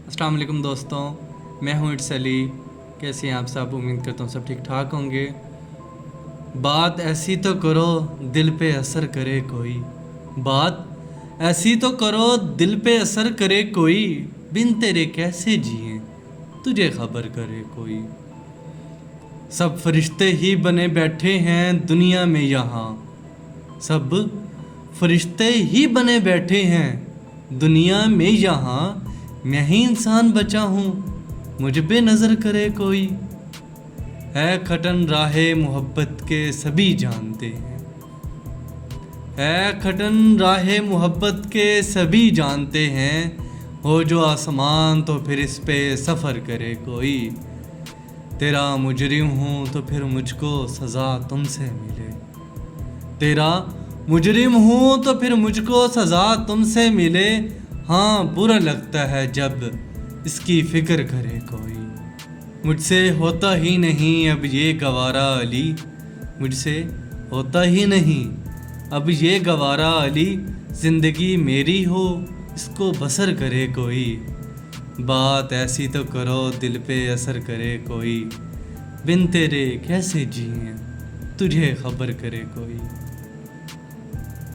अस्सलाम वालेकुम दोस्तों, मैं हूं इट्स अली। कैसे हैं आप सब? उम्मीद करता हूं सब ठीक ठाक होंगे। बात ऐसी तो करो दिल पे असर करे कोई, बात ऐसी तो करो दिल पे असर करे कोई, बिन तेरे कैसे जिए तुझे खबर करे कोई। सब फरिश्ते ही बने बैठे हैं दुनिया में यहाँ, सब फरिश्ते ही बने बैठे हैं दुनिया में यहाँ, मैं ही इंसान बचा हूँ मुझ पे नज़र करे कोई। है खटन राहे मोहब्बत के सभी जानते हैं, है खटन राहे मोहब्बत के सभी जानते हैं, हो जो आसमान तो फिर इस पे सफ़र करे कोई। तेरा मुजरिम हूँ तो फिर मुझको सज़ा तुमसे मिले, तेरा मुजरिम हूँ तो फिर मुझको सज़ा तुमसे मिले। हाँ बुरा लगता है जब इसकी फ़िक्र करे कोई, मुझसे होता ही नहीं अब ये गवारा अली, मुझसे होता ही नहीं अब ये गवारा अली, ज़िंदगी मेरी हो इसको बसर करे कोई। बात ऐसी तो करो दिल पे असर करे कोई, बिन तेरे कैसे जिए तुझे खबर करे कोई।